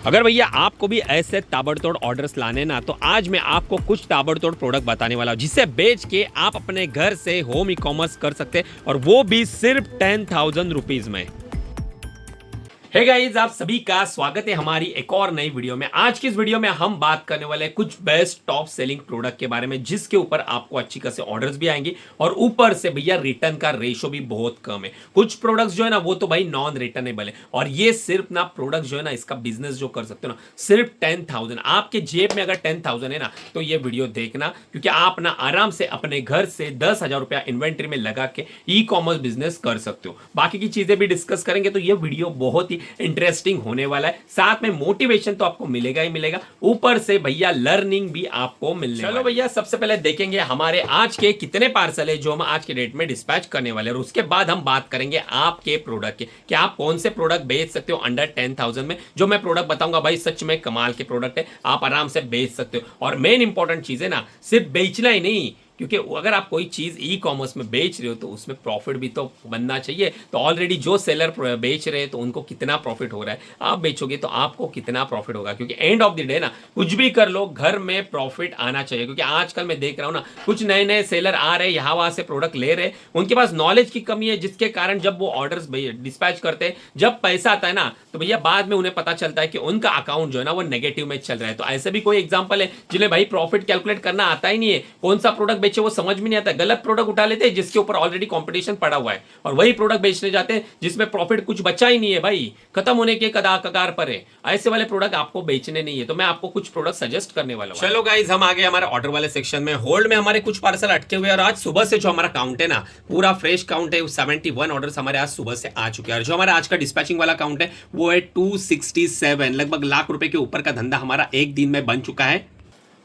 अगर भैया आपको भी ऐसे ताबड़तोड़ ऑर्डर्स लाने ना, तो आज मैं आपको कुछ ताबड़तोड़ प्रोडक्ट बताने वाला हूँ जिसे बेच के आप अपने घर से होम ई कॉमर्स कर सकते हैं, और वो भी सिर्फ 10,000 रुपीज में। हे गाइस, आप सभी का स्वागत है हमारी एक और नई वीडियो में। आज की इस वीडियो में हम बात करने वाले हैं कुछ बेस्ट टॉप सेलिंग प्रोडक्ट के बारे में, जिसके ऊपर आपको अच्छी खासी ऑर्डर्स भी आएंगे और ऊपर से भैया रिटर्न का रेशो भी बहुत कम है। कुछ प्रोडक्ट्स जो है ना वो तो भाई नॉन रिटर्नेबल है, और ये सिर्फ ना प्रोडक्ट जो है ना, इसका बिजनेस जो कर सकते हो ना, सिर्फ 10,000 आपके जेब में अगर 10,000 है ना, तो ये वीडियो देखना, क्योंकि आप ना आराम से अपने घर से 10,000 रुपया इन्वेंट्री में लगा के ई कॉमर्स बिजनेस कर सकते हो। बाकी की चीजें भी डिस्कस करेंगे, तो ये वीडियो बहुत ही इंटरेस्टिंग होने वाला है। साथ में मोटिवेशन तो आपको मिलेगा ही मिलेगा, ऊपर से भैया लर्निंग भी आपको मिलने वाली है। चलो भैया, सबसे पहले देखेंगे हमारे आज के कितने पार्सल है जो हम आज के डेट में डिस्पैच करने वाले हैं, और उसके बाद हम बात करेंगे आपके प्रोडक्ट के कि आप कौन से प्रोडक्ट बेच सकते हो अंडर 10,000 में। जो मैं प्रोडक्ट बताऊंगा भाई सच में कमाल के प्रोडक्ट है, आप आराम से बेच सकते हो। और मेन इंपॉर्टेंट चीज है ना, सिर्फ बेचना ही नहीं, क्योंकि अगर आप कोई चीज ई कॉमर्स में बेच रहे हो तो उसमें प्रॉफिट भी तो बनना चाहिए। तो ऑलरेडी जो सेलर बेच रहे हैं तो उनको कितना प्रॉफिट हो रहा है, आप बेचोगे तो आपको कितना प्रॉफिट होगा। क्योंकि एंड ऑफ द डे ना, कुछ भी कर लो घर में प्रॉफिट आना चाहिए। क्योंकि आजकल मैं देख रहा हूं ना, कुछ नए नए सेलर आ रहे हैं, यहाँ वहां से प्रोडक्ट ले रहे हैं, उनके पास नॉलेज की कमी है, जिसके कारण जब वो ऑर्डर्स डिस्पैच करते हैं, जब पैसा आता है ना, तो भैया बाद में उन्हें पता चलता है कि उनका अकाउंट जो है ना वो नेगेटिव में चल रहा है। तो ऐसे भी कोई एग्जांपल है जिन्हें भाई प्रॉफिट कैलकुलेट करना आता ही नहीं है, कौन सा प्रोडक्ट बेचे वो समझ में नहीं आता, गलत प्रोडक्ट उठा लेते हैं जिसके ऊपर ऑलरेडी कंपटीशन पड़ा हुआ है, और वही प्रोडक्ट बेचने जाते हैं जिसमें प्रॉफिट कुछ बचा ही नहीं है, भाई खत्म होने के कगार पर है। ऐसे वाले प्रोडक्ट आपको बेचने नहीं है। तो मैं आपको कुछ प्रोडक्ट सजेस्ट करने वाला हूं। चलो गाइस, हम आ गए हमारे ऑर्डर वाले सेक्शन में। होल्ड में हमारे कुछ पार्सल अटके हुए, और आज सुबह से जो हमारा काउंट है ना, पूरा फ्रेश काउंट है। 71 ऑर्डर्स हमारे आज सुबह से आ चुके हैं, और जो हमारा आज का डिस्पैचिंग वाला काउंट है वो है 267। लगभग लाख रुपए के ऊपर का धंधा हमारा एक दिन में बन चुका है।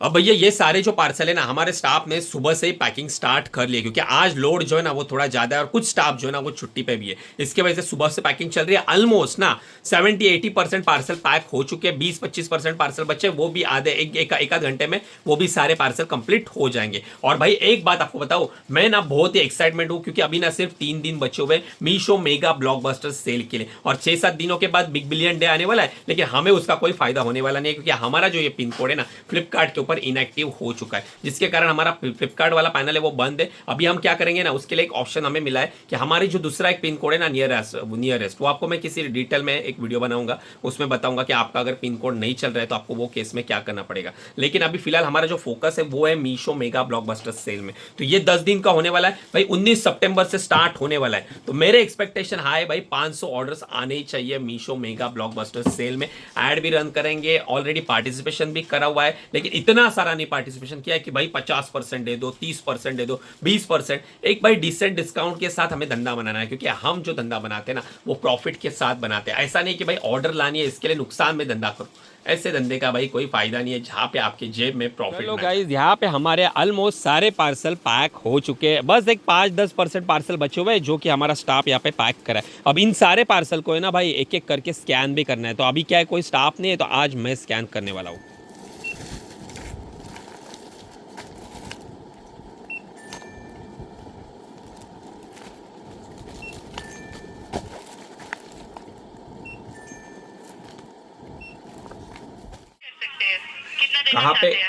अब भैया ये सारे जो पार्सल है ना, हमारे स्टाफ ने सुबह से ही पैकिंग स्टार्ट कर लिया, क्योंकि आज लोड जो है ना वो थोड़ा ज्यादा है, और कुछ स्टाफ जो है ना वो छुट्टी पे भी है। इसके वजह से सुबह से पैकिंग चल रही है। ऑलमोस्ट ना 70-80% पार्सल पैक हो चुके हैं, 20-25% पार्सल बचे, वो भी आधे एक आध घंटे में वो भी सारे पार्सल कंप्लीट हो जाएंगे। और भाई एक बात आपको बताओ, मैं ना बहुत ही एक्साइटमेंट हूँ, क्योंकि अभी ना सिर्फ 3 दिन बचे हुए मीशो मेगा ब्लॉकबस्टर सेल के लिए, और 6-7 दिनों के बाद बिग बिलियन डे आने वाला है। लेकिन हमें उसका कोई फायदा होने वाला नहीं है, क्योंकि हमारा जो ये पिन कोड है ना फ्लिपकार्ट के ऊपर इनएक्टिव हो चुका है, जिसके कारण हमारा फ्लिपकार्ट वाला पैनल है वो बंद है। अभी हम क्या करेंगे ना, उसके लिए एक ऑप्शन हमें मिला है कि हमारी जो दूसरा एक पिन कोड है ना, नियरेस्ट, वो आपको मैं किसी डिटेल में एक वीडियो बनाऊंगा, उसमें बताऊंगा कि आपका अगर पिन कोड नहीं चल रहा है तो आपको वो केस में क्या करना पड़ेगा। लेकिन अभी फिलहाल हमारा जो फोकस है वो है मीशो मेगा ब्लॉकबस्टर सेल में। तो ये 10 दिन का होने वाला है भाई, 19 सितंबर से स्टार्ट होने वाला है। तो मेरे एक्सपेक्टेशन हाई भाई, 500 ऑर्डर्स आने ही चाहिए मीशो मेगा ब्लॉकबस्टर सेल में। एड भी रन करेंगे, ऑलरेडी पार्टिसिपेशन भी करा हुआ है, लेकिन इतना सारा नहीं पार्टिसिपेशन किया है कि भाई 50% दे दो, 30% दे दो, 20%। एक भाई डिसेंट डिस्काउंट के साथ हमें धंधा बनाना है, क्योंकि हम जो धंधा बनाते हैं ना वो प्रॉफिट के साथ बनाते हैं। ऐसा नहीं कि भाई ऑर्डर लानी है इसके लिए नुकसान में धंधा करो, ऐसे धंधे का भाई कोई फायदा नहीं है जहां पे आपके जेब में प्रॉफिट। चलो गाइस, यहाँ पे हमारे ऑलमोस्ट सारे पार्सल पैक हो चुके हैं, बस एक 5-10% पार्सल बचे हुए हैं जो कि हमारा स्टाफ यहाँ पे पैक करा है। अब इन सारे पार्सल को है ना भाई एक एक करके स्कैन भी करना है। तो अभी क्या है, कोई स्टाफ नहीं है, तो आज मैं स्कैन करने वाला हूँ।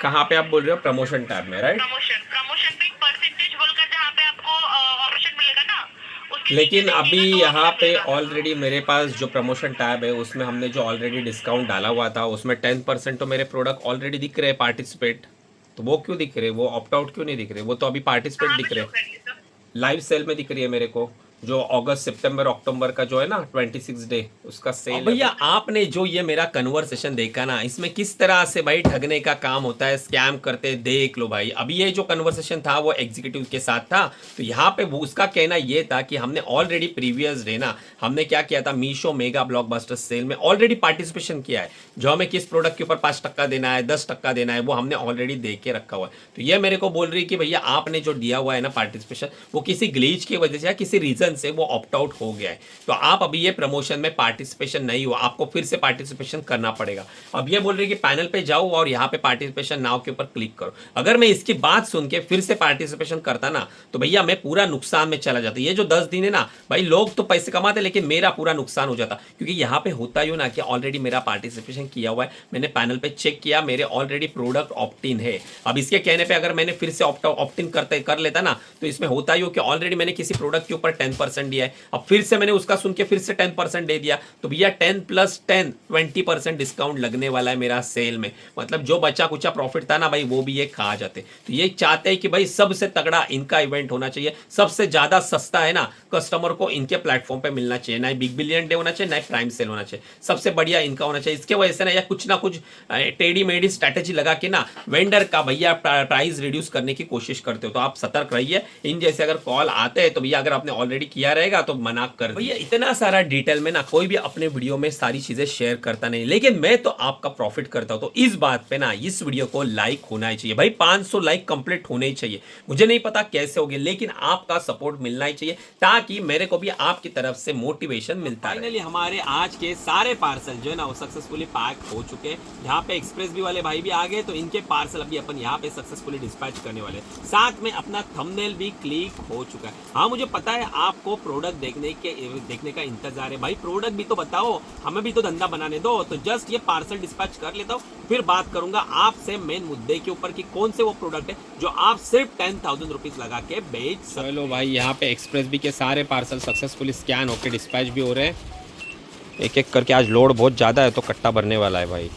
कहाँ पे आप बोल रहे हो? प्रमोशन टैब में, राइट? प्रमोशन पे एक परसेंटेज बोलकर जहाँ पे आपको ऑप्शन मिलेगा ना, उसके लेकिन नीचे अभी देखिए तो यहाँ ऑप्शन पे मिलेगा। ऑलरेडी मेरे पास जो प्रमोशन टैब है उसमें हमने जो ऑलरेडी डिस्काउंट डाला हुआ था, उसमें 10% तो मेरे प्रोडक्ट ऑलरेडी दिख रहे हैं पार्टिसिपेट। तो वो क्यों दिख रहे? वो ऑप्ट आउट क्यों नहीं दिख रहे? वो तो अभी पार्टिसिपेट कहाँ पे दिख रहे। शो करिए सर? लाइव सेल में दिख रही है मेरे को, जो अगस्त सितंबर अक्टूबर का जो है ना 26 डे, उसका सेल। भैया आपने जो ये मेरा कन्वर्सेशन देखा ना, इसमें किस तरह से भाई ठगने का काम होता है, स्कैम करते, देख लो भाई। अभी ये जो कन्वर्सेशन था वो एग्जीक्यूटिव के साथ था। तो यहाँ पे वो उसका कहना ये था कि हमने ऑलरेडी प्रीवियस डे ना हमने क्या किया था, मीशो मेगा ब्लॉकबस्टर सेल में ऑलरेडी पार्टिसिपेशन किया है। जो हमें किस प्रोडक्ट के ऊपर 5% देना है, 10% देना है, वो हमने ऑलरेडी दे के रखा हुआ है। तो ये मेरे को बोल रही कि भैया आपने जो दिया हुआ है ना पार्टिसिपेशन, वो किसी ग्लीच की वजह से या किसी रीजन रीजन से वो ऑप्ट आउट हो गया है। तो आप अभी ये प्रमोशन में पार्टिसिपेशन नहीं हुआ, आपको फिर से पार्टिसिपेशन करना पड़ेगा। अब ये बोल रही है कि पैनल पे जाओ और यहाँ पे पार्टिसिपेशन नाउ के ऊपर क्लिक करो। अगर मैं इसकी बात सुन के फिर से पार्टिसिपेशन करता ना तो भैया मैं पूरा नुकसान में चला जाता। ये जो 10 दिन है ना भाई, लोग तो पैसे कमाते लेकिन मेरा पूरा नुकसान हो जाता, क्योंकि यहाँ पे होता यूँ ना कि ऑलरेडी मेरा पार्टिसिपेशन किया हुआ है, मैंने पैनल पे चेक किया, मेरे ऑलरेडी प्रोडक्ट ऑप्ट इन है। अब इसके कहने पे अगर मैंने फिर से ऑप्ट इन कर लेता ना तो इसमें होता यूँ कि ऑलरेडी मैंने किसी प्रोडक्ट के ऊपर 10% दिया है, अब फिर से मैंने उसका सुन के फिर से 10% दे दिया, तो भैया 10 + 10 20% डिस्काउंट लगने वाला है मेरा सेल में। मतलब जो बचा कुचा प्रॉफिट था ना भाई वो भी ये खा जाते। तो ये चाहते हैं कि भाई सबसे तगड़ा इनका इवेंट होना चाहिए, सबसे ज्यादा सस्ता है ना कस्टमर को इनके प्लेटफॉर्म पे मिलना चाहिए, ना बिग बिलियन डे होना चाहिए, ना प्राइम सेल होना चाहिए, सबसे बढ़िया इनका होना चाहिए। इसके वजह से ना कुछ टेढ़ी मेढ़ी स्ट्रैटेजी लगा के ना वेंडर का भैया प्राइस रिड्यूस करने की कोशिश करते हो। तो आप सतर्क रहिए, इन जैसे अगर कॉल आते हैं तो भैया अगर आपने ऑलरेडी किया रहेगा तो मना कर भैया। इतना सारा डिटेल में ना कोई भी अपने वीडियो में सारी चीजें शेयर करता नहीं, लेकिन मैं तो आपका प्रॉफिट करता हूं। तो इस बात पे ना इस वीडियो को लाइक होना ही चाहिए भाई, 500 लाइक कंप्लीट होने ही चाहिए। मुझे नहीं पता कैसे होगे लेकिन आपका सपोर्ट मिलना ही चाहिए ताकि मेरे को भी आपकी तरफ से मोटिवेशन मिलता है। फाइनली हमारे आज के सारे पार्सल जो है ना वो सक्सेसफुली पैक हो चुके हैं। यहाँ पे एक्सप्रेस भी वाले भाई भी आ गए, तो इनके पार्सल अभी अपन यहाँ पे सक्सेसफुली डिस्पैच करने वाले, साथ में अपना थंबनेल भी क्लिक हो चुका है। हाँ मुझे पता है आपको प्रोडक्ट देखने का इंतजार है भाई, प्रोडक्ट भी तो बताओ, हमें भी तो धंधा बनाने दो। तो जस्ट ये पार्सल डिस्पैच कर लेता हूँ, फिर बात करूंगा आपसे मेन मुद्दे के ऊपर कि कौन से वो प्रोडक्ट है जो आप सिर्फ 10,000 रुपीज लगा के बेच सकते। चलो भाई यहाँ पे एक्सप्रेस भी के सारे पार्सल सक्सेसफुली स्कैन होकर डिस्पैच भी हो रहे हैं, एक एक करके। आज लोड बहुत ज़्यादा है तो कट्टा भरने वाला है भाई।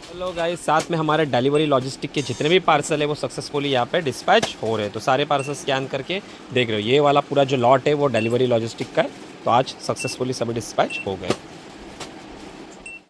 हेलो गाइस, साथ में हमारे डिलीवरी लॉजिस्टिक के जितने भी पार्सल है वो सक्सेसफुली यहाँ पे डिस्पैच हो रहे हैं। तो सारे पार्सल स्कैन करके देख रहे हो, ये वाला पूरा जो लॉट है वो डिलीवरी लॉजिस्टिक का है, तो आज सक्सेसफुली सभी डिस्पैच हो गए।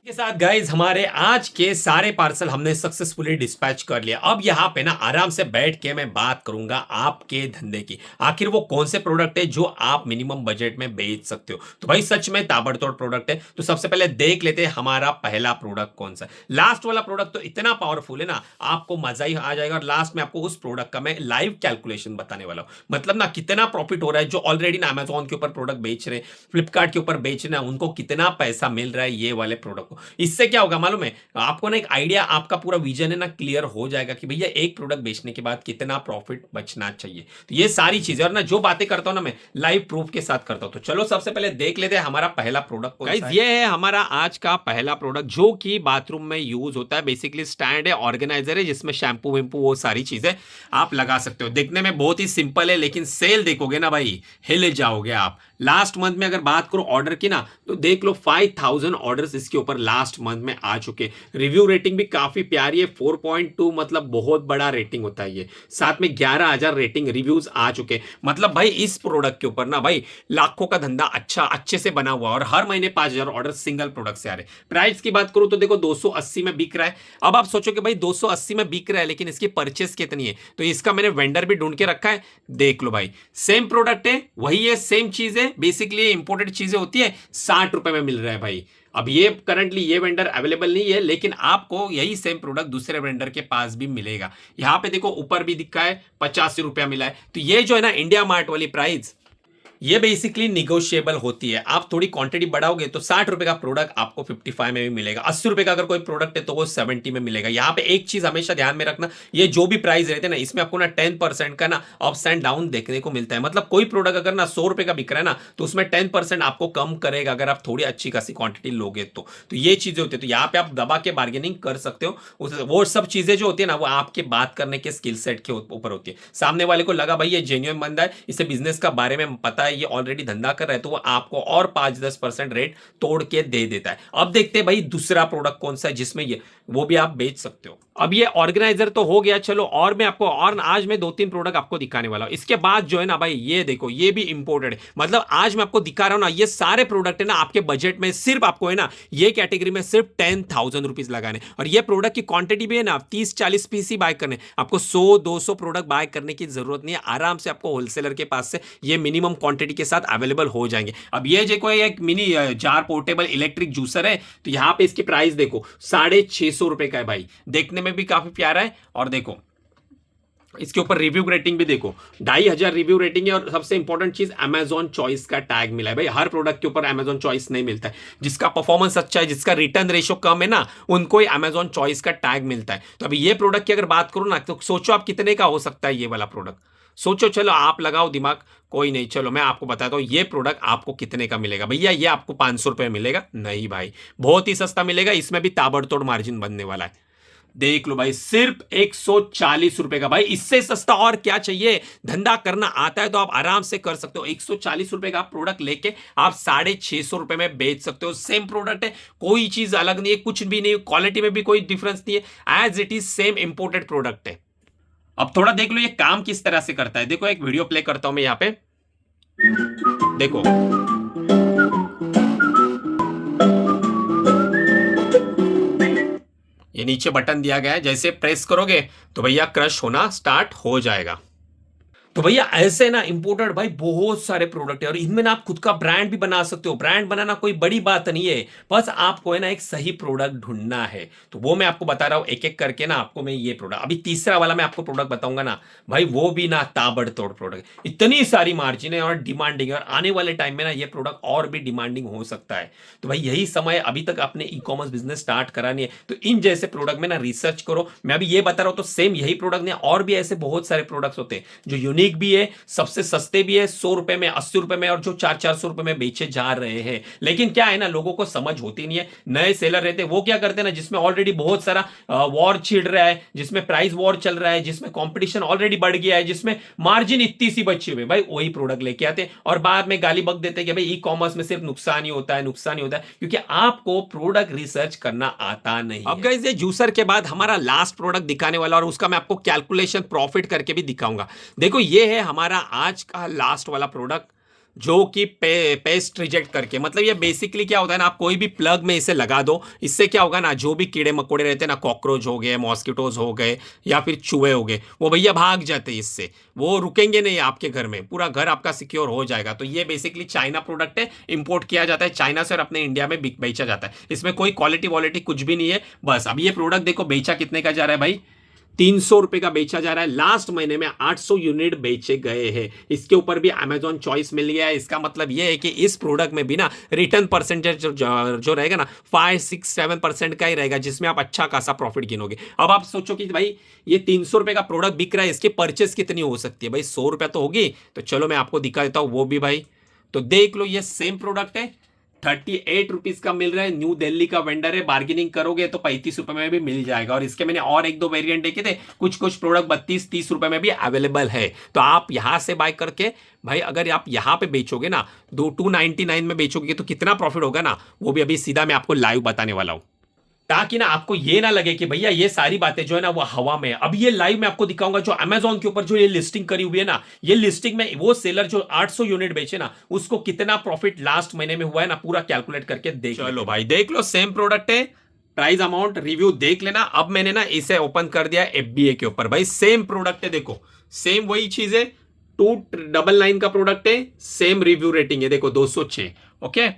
के साथ गाइज हमारे आज के सारे पार्सल हमने सक्सेसफुली डिस्पैच कर लिया। अब यहाँ पे ना आराम से बैठ के मैं बात करूंगा आपके धंधे की, आखिर वो कौन से प्रोडक्ट है जो आप मिनिमम बजट में बेच सकते हो। तो भाई सच में ताबड़तोड़ प्रोडक्ट है। तो सबसे पहले देख लेते हैं हमारा पहला प्रोडक्ट कौन सा है। लास्ट वाला प्रोडक्ट तो इतना पावरफुल है ना आपको मजा ही आ जाएगा, और लास्ट में आपको उस प्रोडक्ट का मैं लाइव कैलकुलेशन बताने वाला हूँ। मतलब ना कितना प्रॉफिट हो रहा है, जो ऑलरेडी ना अमेजोन के ऊपर प्रोडक्ट बेच रहे हैं, फ्लिपकार्ट के ऊपर बेच रहे हैं, उनको कितना पैसा मिल रहा है ये वाले प्रोडक्ट को। इससे क्या होगा मालूम है आपको ना, एक आइडिया, आपका पूरा विजन है ना क्लियर हो जाएगा कि भैया एक प्रोडक्ट बेचने के बाद कितना प्रॉफिट बचना चाहिए। तो ये सारी चीजें, और ना जो बातें करता हूं ना मैं लाइव प्रूफ के साथ करता हूं। तो चलो सबसे पहले देख लेते हैं हमारा पहला प्रोडक्ट कौन सा है। ये है हमारा आज का पहला प्रोडक्ट जो कि बाथरूम में यूज होता है। बेसिकली स्टैंड है, ऑर्गेनाइजर है, जिसमें शैम्पू वेम्पू वो सारी चीजें आप लगा सकते हो। देखने में बहुत ही सिंपल है लेकिन सेल देखोगे ना भाई हिल जाओगे आप। लास्ट मंथ में अगर बात करो ऑर्डर की ना तो देख लो 5000 ऑर्डर्स इसके ऊपर लास्ट मंथ में आ चुके। रिव्यू रेटिंग भी काफी प्यारी है, 4.2, मतलब बहुत बड़ा रेटिंग होता है ये। साथ में 11,000 रेटिंग रिव्यूज आ चुके। मतलब भाई इस प्रोडक्ट के ऊपर ना भाई लाखों का धंधा अच्छे से बना हुआ, और हर महीने 5,000 ऑर्डर सिंगल प्रोडक्ट से आ रहे। प्राइस की बात करूं तो देखो 280 में बिक रहा है। अब आप सोचोगे भाई 280 में बिक रहा है लेकिन इसकी परचेस कितनी है, तो इसका मैंने वेंडर भी ढूंढ के रखा है। देख लो भाई सेम प्रोडक्ट है, वही है, सेम चीज है। बेसिकली इंपोर्टेड चीजें होती है, 60 रुपए में मिल रहा है भाई। अब ये करंटली ये वेंडर अवेलेबल नहीं है, लेकिन आपको यही सेम प्रोडक्ट दूसरे वेंडर के पास भी मिलेगा। यहां पे देखो ऊपर भी दिखा है 85 रुपया मिला है। तो ये जो है ना इंडिया मार्ट वाली प्राइस, ये बेसिकली निगोशिएबल होती है। आप थोड़ी क्वांटिटी बढ़ाओगे तो 60 रुपए का प्रोडक्ट आपको 55 में भी मिलेगा। 80 रुपए का अगर कोई प्रोडक्ट है तो वो 70 में मिलेगा। यहाँ पे एक चीज हमेशा ध्यान में रखना, ये जो भी प्राइस रहते हैं ना इसमें आपको ना 10% का ना अप्स एंड डाउन देखने को मिलता है। मतलब कोई प्रोडक्ट अगर ना 100 रुपए का बिक रहा है ना तो उसमें 10% आपको कम करेगा अगर आप थोड़ी अच्छी खासी क्वांटिटी लोगे तो ये चीजें होती है। तो यहाँ पे आप दबा के बार्गेनिंग कर सकते हो। वो सब चीजें जो होती है ना वो आपके बात करने के स्किल सेट के ऊपर होती है। सामने वाले को लगा भाई ये जेन्युइन बंदा है, इसे बिजनेस का बारे में पता है, ये ऑलरेडी धंधा कर रहा है, तो वो आपको और 5-10% रेट तोड़ के दे देता है। अब देखते हैं भाई दूसरा प्रोडक्ट कौन सा है जिसमें ये वो भी आप बेच सकते हो। अब ये ऑर्गेनाइजर तो हो गया, चलो और मैं आपको और आज मैं 2-3 प्रोडक्ट आपको दिखाने वाला हूं। इसके बाद जो है ना भाई ये देखो ये भी इंपोर्टेड है। मतलब आज मैं आपको दिखा रहा हूं ना ये सारे प्रोडक्ट है ना आपके बजट में, सिर्फ आपको है ना ये कैटेगरी में सिर्फ 10,000 रुपीज लगाने। और ये प्रोडक्ट की क्वांटिटी भी है ना 30-40 पीस ही बाय करने, आपको 100-200 प्रोडक्ट बाय करने की जरूरत नहीं है। आराम से आपको होलसेलर के पास से ये मिनिमम क्वांटिटी के साथ अवेलेबल हो जाएंगे। अब ये जो कोई एक mini jar portable electric juicer है, तो यहां पे इसकी प्राइस देखो 650 रुपए का है भाई। देखने में भी काफी प्यारा है। और देखो इसके ऊपर रिव्यू रेटिंग भी देखो, 2500 रिव्यू रेटिंग है। और सबसे इंपॉर्टेंट चीज अमेजॉन चॉइस का टैग मिला है भाई। हर प्रोडक्ट के ऊपर अमेजॉन चॉइस नहीं मिलता है। जिसका परफॉर्मेंस अच्छा है, जिसका रिटर्न रेशो कम है ना, उनको ही अमेजॉन चॉइस का टैग मिलता है। तो अभी ये प्रोडक्ट की अगर बात करूं ना, तो सोचो आप कितने का हो सकता है ये वाला प्रोडक्ट। सोचो, चलो आप लगाओ दिमाग, कोई नहीं, चलो मैं आपको बताता हूँ ये प्रोडक्ट आपको कितने का मिलेगा। भैया ये आपको 500 रुपये मिलेगा? नहीं भाई, बहुत ही सस्ता मिलेगा। इसमें भी ताबड़तोड़ मार्जिन बनने वाला है। देख लो भाई, सिर्फ 140 रुपए का। भाई इससे सस्ता और क्या चाहिए? धंधा करना आता है तो आप आराम से कर सकते हो। 140 रुपए का प्रोडक्ट लेके आप 650 रुपए में बेच सकते हो। सेम प्रोडक्ट है, कोई चीज अलग नहीं है, कुछ भी नहीं, क्वालिटी में भी कोई डिफरेंस नहीं है, as it is same imported product है। अब थोड़ा देख लो ये काम किस तरह से करता है। देखो एक वीडियो प्ले करता हूं मैं यहां पे, देखो। ये नीचे बटन दिया गया है, जैसे प्रेस करोगे तो भैया क्रश होना स्टार्ट हो जाएगा। तो भैया ऐसे ना इंपोर्टेड भाई बहुत सारे प्रोडक्ट है, और इनमें ना आप खुद का ब्रांड भी बना सकते हो। ब्रांड बनाना कोई बड़ी बात नहीं है, बस आपको है ना एक सही प्रोडक्ट ढूंढना है। तो वो मैं आपको बता रहा हूं एक एक करके ना, आपको मैं ये प्रोडक्ट, अभी तीसरा वाला मैं आपको प्रोडक्ट बताऊंगा ना भाई, वो भी ना ताबड़तोड़ प्रोडक्ट, इतनी सारी मार्जिन है और डिमांडिंग है, और आने वाले टाइम में ना ये प्रोडक्ट और भी डिमांडिंग हो सकता है। तो भाई यही समय, अभी तक आपने ई कॉमर्स बिजनेस स्टार्ट करा नहीं है तो इन जैसे प्रोडक्ट में ना रिसर्च करो। मैं अभी ये बता रहा हूं तो सेम यही प्रोडक्ट नहीं, और भी ऐसे बहुत सारे प्रोडक्ट्स होते हैं जो यूनिक भी है, सबसे सस्ते भी है, 100 रुपए में, 80 रुपए में, और जो 400 रुपए में बेचे जा रहे हैं। लेकिन क्या है ना, लोगों को समझ होती नहीं है। नए सेलर रहते हैं, वो क्या करते हैं ना, जिसमें ऑलरेडी बहुत सारा वॉर छिड़ रहा है, जिसमें प्राइस वॉर चल रहा है, जिसमें कंपटीशन ऑलरेडी बढ़ गया है, जिसमें मार्जिन इतनी सी बची हुई, भाई वही प्रोडक्ट लेके आते हैं और बाद में गाली बक देते हैं कि भाई ई कॉमर्स में सिर्फ नुकसान ही होता है, नुकसान ही होता है, क्योंकि आपको प्रोडक्ट रिसर्च करना आता नहीं। अब गाइस ये जूसर के बाद हमारा लास्ट प्रोडक्ट दिखाने वाला, और उसका मैं आपको कैलकुलेशन प्रॉफिट करके भी दिखाऊंगा। देखो ये है हमारा आज का लास्ट वाला प्रोडक्ट, जो कि पेस्ट रिजेक्ट करके, मतलब ये बेसिकली क्या होता है ना, आप कोई भी प्लग में इसे लगा दो, इससे क्या होगा ना, जो भी कीड़े मकोड़े रहते हैं ना, कॉकरोच हो गए, मॉस्किटोज हो गए, या फिर चूहे हो गए, वो भैया भाग जाते हैं इससे, वो रुकेंगे नहीं आपके घर में, पूरा घर आपका सिक्योर हो जाएगा। तो ये बेसिकली चाइना प्रोडक्ट है, इंपोर्ट किया जाता है चाइना से और अपने इंडिया में बेचा जाता है। इसमें कोई क्वालिटी वॉलिटी कुछ भी नहीं है। बस अब ये प्रोडक्ट देखो बेचा कितने का जा रहा है भाई, 300 रुपए का बेचा जा रहा है। लास्ट महीने में 800 यूनिट बेचे गए हैं। इसके ऊपर भी अमेजॉन चॉइस मिल गया है। इसका मतलब यह है कि इस प्रोडक्ट में भी ना रिटर्न परसेंटेज जो रहेगा ना 5-6-7% का ही रहेगा, जिसमें आप अच्छा खासा प्रॉफिट गिनोगे। अब आप सोचो कि भाई ये 300 रुपए का प्रोडक्ट बिक रहा है, इसकी परचेस कितनी हो सकती है भाई, 100 रुपया तो होगी। तो चलो मैं आपको दिखा देता हूं वो भी भाई। तो देख लो ये सेम प्रोडक्ट है, 38 रुपीज का मिल रहा है। न्यू दिल्ली का वेंडर है, बार्गेनिंग करोगे तो 35 रुपए में भी मिल जाएगा। और इसके मैंने और एक दो वेरिएंट देखे थे, कुछ कुछ प्रोडक्ट 32-30 रुपए में भी अवेलेबल है। तो आप यहां से बाय करके भाई, अगर आप यहां पे बेचोगे ना, 299 में बेचोगे तो कितना प्रॉफिट होगा ना, वो भी अभी सीधा मैं आपको लाइव बताने वाला हूं, ताकि ना आपको ये ना लगे कि भैया ये सारी बातें जो है ना वो हवा में है। अब ये लाइव मैं आपको दिखाऊंगा जो अमेजॉन के ऊपर जो ये लिस्टिंग करी हुई है ना, ये लिस्टिंग में वो सेलर जो 800 यूनिट बेचे ना, उसको कितना प्रॉफिट लास्ट महीने में हुआ है ना, पूरा कैलकुलेट करके देख लो भाई। देख लो सेम प्रोडक्ट है, प्राइस अमाउंट रिव्यू देख लेना। अब मैंने ना इसे ओपन कर दिया FBA के ऊपर। भाई सेम प्रोडक्ट है, देखो सेम वही चीज है, 299 का प्रोडक्ट है, सेम रिव्यू रेटिंग है, देखो 206। ओके,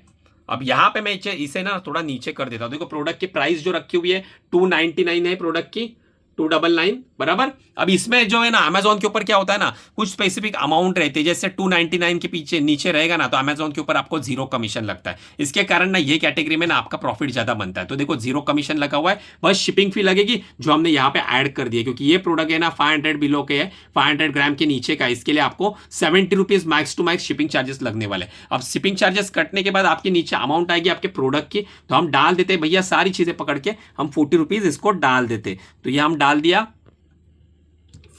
अब यहां पे मैं इसे ना थोड़ा नीचे कर देता हूं। देखो प्रोडक्ट की प्राइस जो रखी हुई है 299 है, प्रोडक्ट की 299 बराबर। अब इसमें जो है ना अमेजॉन के ऊपर क्या होता है ना, कुछ स्पेसिफिक अमाउंट रहती है, जैसे 299 के पीछे नीचे रहेगा ना तो अमेजॉन के ऊपर आपको 0 कमीशन लगता है। इसके कारण ना ये कैटेगरी में ना आपका प्रॉफिट ज्यादा बनता है। तो देखो 0 कमीशन लगा हुआ है, बस शिपिंग फी लगेगी जो हमने यहाँ पे ऐड कर दी है, क्योंकि ये प्रोडक्ट है ना 500 बिलो के है, 500 ग्राम के नीचे का। इसके लिए आपको 70 rupees max to max shipping charges लगने वाले। अब शिपिंग चार्जेस कटने के बाद आपके नीचे अमाउंट आएगी आपके प्रोडक्ट की, तो हम डाल देते भैया सारी चीजें पकड़ के, हम 40 रुपीज इसको डाल देते। तो ये हम डाल दिया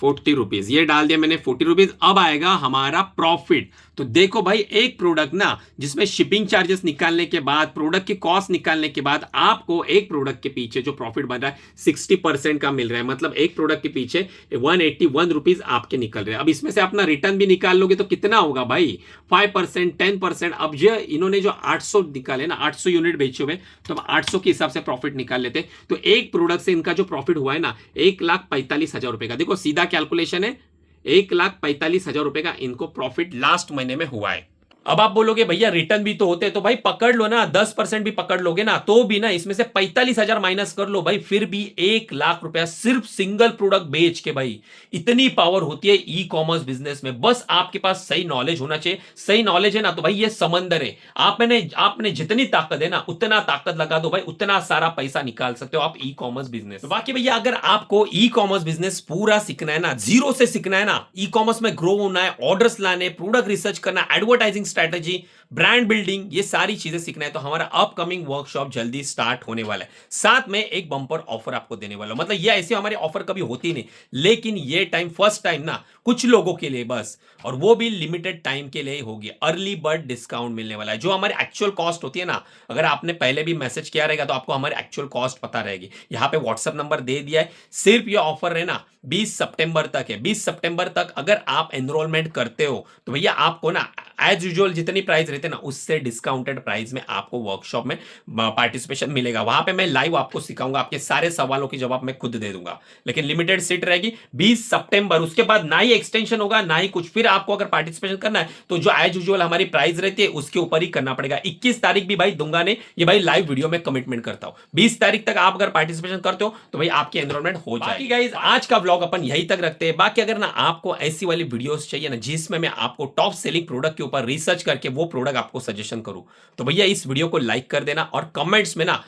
40 रुपीज, ये डाल दिया मैंने 40 रुपीज। अब आएगा हमारा प्रॉफिट। तो देखो भाई एक प्रोडक्ट ना जिसमें शिपिंग चार्जेस निकालने के बाद, प्रोडक्ट की कॉस्ट निकालने के बाद आपको एक प्रोडक्ट के पीछे जो प्रॉफिट बन रहा है 60% का मिल रहा है। मतलब एक प्रोडक्ट के पीछे 181 रुपीज आपके निकल रहे हैं। अब इसमें से अपना रिटर्न भी निकाल लोगे तो कितना होगा भाई, 5%, 10%। अब ये इन्होंने जो 800 निकाले ना, 800 यूनिट बेचे हुए, तो हम 800 के हिसाब से प्रॉफिट निकाल लेते। तो एक प्रोडक्ट से इनका जो प्रॉफिट हुआ है ना 1,45,000 रुपए का। देखो सीधा कैलकुलेशन है, 1,45,000 रुपए का इनको प्रॉफिट लास्ट महीने में हुआ है। अब आप बोलोगे भैया रिटर्न भी तो होते, तो भाई पकड़ लो ना, 10% भी पकड़ लोगे ना तो भी ना इसमें से 45,000 माइनस कर लो भाई, फिर भी 1 लाख रुपया सिर्फ सिंगल प्रोडक्ट बेच के। भाई इतनी पावर होती है ई कॉमर्स बिजनेस में, बस आपके पास सही नॉलेज होना चाहिए। सही नॉलेज है ना तो भाई ये समंदर है, आपने जितनी ताकत है ना उतना ताकत लगा दो भाई, उतना सारा पैसा निकाल सकते हो आप ई कॉमर्स बिजनेस। तो बाकी भैया अगर आपको ई कॉमर्स बिजनेस पूरा सीखना है ना, जीरो से सीखना है ना, ई कॉमर्स में ग्रो होना है, ऑर्डर्स लाने, प्रोडक्ट रिसर्च करना, एडवर्टाइजिंग स्ट्रेटेजी, ब्रांड बिल्डिंग, ये सारी चीजें सीखना है तो हमारा अपकमिंग वर्कशॉप जल्दी स्टार्ट होने वाला है। साथ में एक बम्पर ऑफर आपको देने वाला हूं, मतलब ये ऐसे हमारे ऑफर कभी होती नहीं, लेकिन ये टाइम फर्स्ट टाइम ना कुछ लोगों के लिए बस, और वो भी लिमिटेड टाइम के लिए ही होगी। अर्ली बर्ड डिस्काउंट मिलने वाला है, जो हमारी एक्चुअल कॉस्ट होती है ना, अगर आपने पहले भी मैसेज किया रहेगा तो आपको हमारी एक्चुअल कॉस्ट पता रहेगी। यहां पे व्हाट्सएप नंबर दे दिया है। सिर्फ ये ऑफर है ना 20 सितंबर तक है। 20 सितंबर तक अगर आप एनरोलमेंट करते हो तो भैया आपको ना एज यूजुअल जितनी प्राइस रहते ना उससे डिस्काउंटेड प्राइस में आपको वर्कशॉप में पार्टिसिपेशन मिलेगा। वहां पे मैं लाइव आपको सिखाऊंगा, आपके सारे सवालों के जवाब मैं खुद दे दूंगा, लेकिन लिमिटेड सीट रहेगी 20 सितंबर। उसके बाद ना ही एक्सटेंशन होगा ना ही कुछ। फिर आपको अगर पार्टिसिपेशन करना है तो जो एज यूजुअल हमारी प्राइस रहती है उसके ऊपर ही करना पड़ेगा। 21 तारीख भी भाई दूंगा ने, ये भाई लाइव वीडियो में कमिटमेंट करता हूं। 20 तारीख तक आप अगर पार्टिसिपेशन करते हो तो भाई आपकी एनरोलमेंट हो जाएगी। गाइस आज का व्लॉग अपन यहीं तक रखते हैं। बाकी अगर ना आपको ऐसी वाली वीडियोस चाहिए ना जिसमें मैं आपको टॉप सेलिंग प्रोडक्ट के ऊपर रिसर्च करके वो प्रोडक्ट आपको सजेशन करूं, तो भैया इस वीडियो को लाइक कर देना और कमेंट्स में ना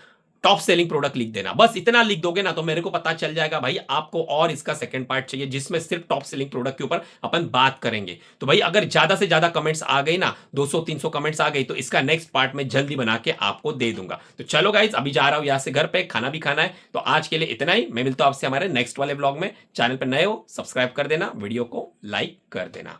टॉप सेलिंग प्रोडक्ट लिख देना। बस इतना लिख दोगे ना तो मेरे को पता चल जाएगा भाई आपको और इसका सेकंड पार्ट चाहिए जिसमें सिर्फ टॉप सेलिंग प्रोडक्ट के ऊपर अपन बात करेंगे। तो भाई अगर ज्यादा से ज्यादा कमेंट्स आ गई ना, 200-300 कमेंट्स आ गई, तो इसका नेक्स्ट पार्ट में जल्दी बना के आपको दे दूंगा। तो चलो गाइज अभी जा रहा हूं यहां से घर पे, खाना भी खाना है। तो आज के लिए इतना ही, मैं मिलता हूं आपसे हमारे नेक्स्ट वाले ब्लॉग में। चैनल पर नए हो सब्सक्राइब कर देना, वीडियो को लाइक कर देना।